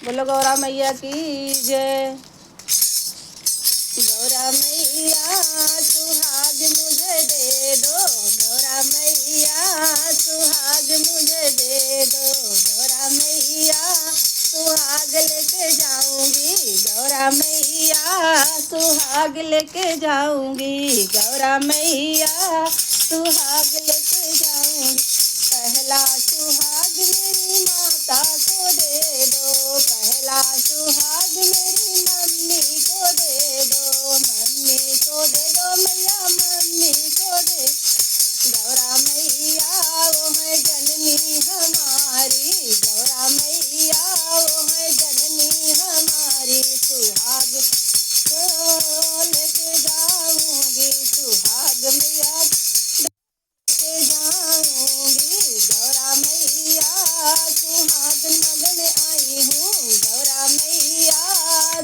बोलो गौरा मैया की जय। गौरा मैया सुहाग मुझे दे दो, गौरा मैया सुहाग मुझे दे दो, गौरा मैया सुहाग लेके जाऊंगी, गौरा मैया सुहाग लेके जाऊंगी, गौरा मैया सुहाग लेके जाऊंगी। पहला सुहाग मेरी माता को दे दो, पहला सुहाग मेरी मम्मी को दे दो, मम्मी को दे दो मैया मम्मी को दे। गौरा मैया वो है जननी हमारी, गौरा मैया वो है जननी हमारी। सुहाग को लेके जाऊंगी, सुहाग मैया लेके जाऊंगी, गौरा मैया सुहाग मगन आई हूँ, गौरा मैया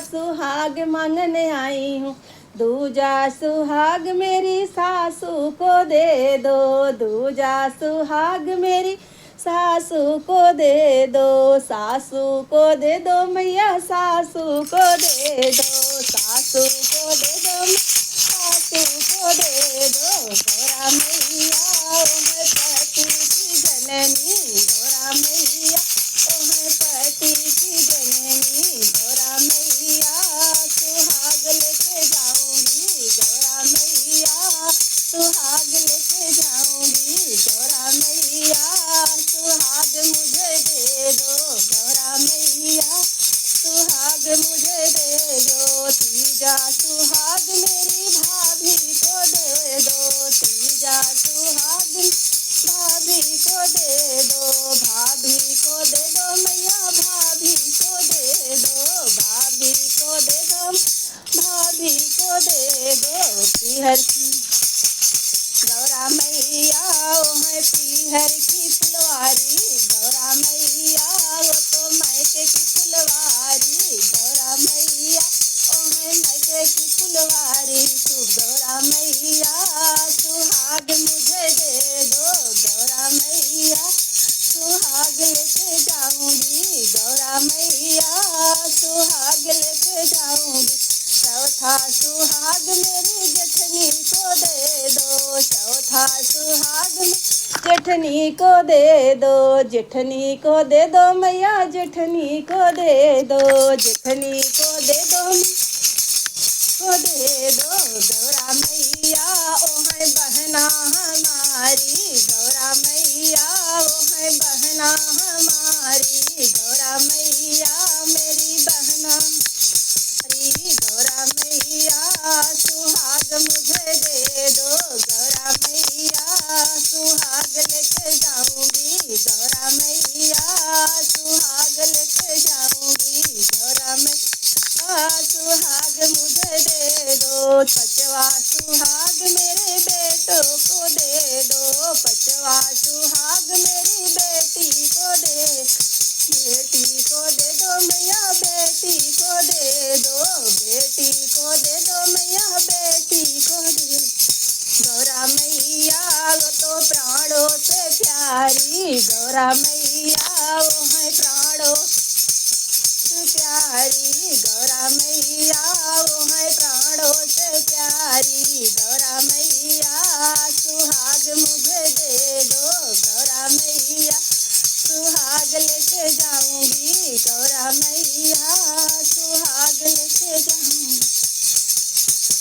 सुहाग मांगने आई हूँ। दूजा सुहाग मेरी सासू को दे दो, दूजा सुहाग मेरी सासू को दे दो, सासू को दे दो मैया सासू को दे दो, सासू को दे दो सासू को दे दो। गौरा मैया ओ है पति की जननी, गौरा मैया ओ है पति की जननी, गौरा मैया सुहाग लेके जाऊंगी, गौरा मैया सुहाग लेके जाऊंगी, गौरा मैया सुहाग मुझे दे दो, गौरा मैया सुहाग मुझे दे दो। तीजा सुहाग मेरी भाभी को दे दो, तीजा सुहाग भाभी को दे दो, भाभी को दे दो मैया भाभी को दे दो, भाभी को दे दो भाभी को दे दो। पीहर की गौरा मैया वो है पीहर की फुलवारी, गौरा मैया वो तो मैके की फुलवारी, गौरा मैया ओ है मैके की फुलवारी। तू गौरा मैया सुहाग मुझे दे दो, गौरा मैया सुहाग लेके जाऊंगी, गौरा मैया सुहाग लेके जाऊंगी। चौथा सुहाग मेरी जेठनी को दे दो, चौथा सुहाग जेठनी को दे दो, जेठनी को दे दो मैया जेठनी को दे दो, जेठनी को दे दो को दे दो। गौरा मैया ओ है बहना हमारी, गौरा मैया ओ है बहना हमारी, गौरा मैया मेरी बहना, गौरा मैया सुहाग मुझे दे दो, गौरा मैया सुहाग लेके जाऊंगी, गौरा मैया सुहाग लेके जाऊंगी, गौरा मैया सुहाग मुझे दे दो। पचवा सुहाग मेरे बेटों को दे दो, पचवा सुहाग मेरी बेटी को दे, बेटी को दे दो मैया बेटी को दे दो, बेटी को दे दो मैया बेटी को दे। गौरा मैया वो तो प्राणों से प्यारी, गौरा मैया वो है प्राणों से प्यारी, गौरा मैया वो है प्राणों से प्यारी, गौरा मैया सुहाग मुझे दे दो, गौरा मैया सुहाग लेके जाऊंगी, गौरा मैया सुहाग लेके जाऊंगी।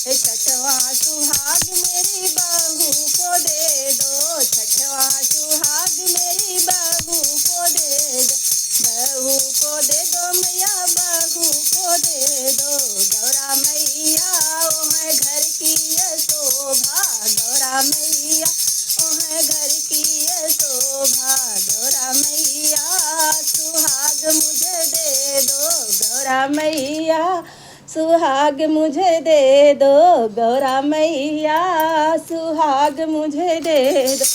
छठवा सुहाग मेरी बहू को दे दो, छठवा सुहाग मेरी बहू को दे दो, बहू को दे दो मैया बहू को दे दो। गौरा मैया ओ है घर की ये शोभा, गौरा मैया ओ है घर की ये शोभा, गौरा मैया सुहाग मुझे दे दो, गौरा मैया सुहाग मुझे दे दो, गौरा मैया सुहाग मुझे दे दो।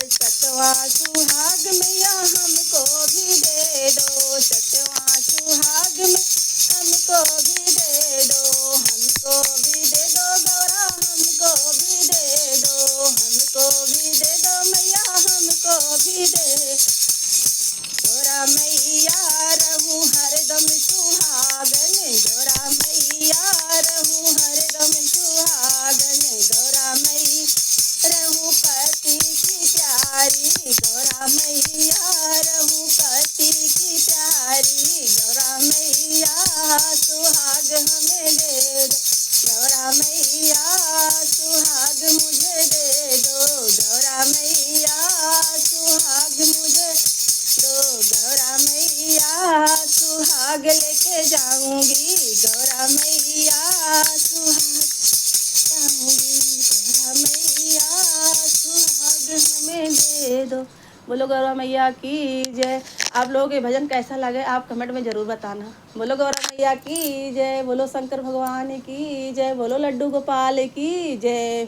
सतवा सुहाग मैया हमको भी दे दो, सतवा सुहाग में हमको भी दे दो, हमको भी दे दो गौरा हमको भी दे दो, हमको भी दे दो मैया हमको भी दे। गौरा मैया रहूं जाऊंगी गौरा मैया सुहाग गाऊंगी गौरा मैया सुहाग हमें दे दो। बोलो गौरा मैया की जय। आप लोगों के भजन कैसा लगे आप कमेंट में ज़रूर बताना। बोलो गौरा मैया की जय, बोलो शंकर भगवान की जय, बोलो लड्डू गोपाल की जय।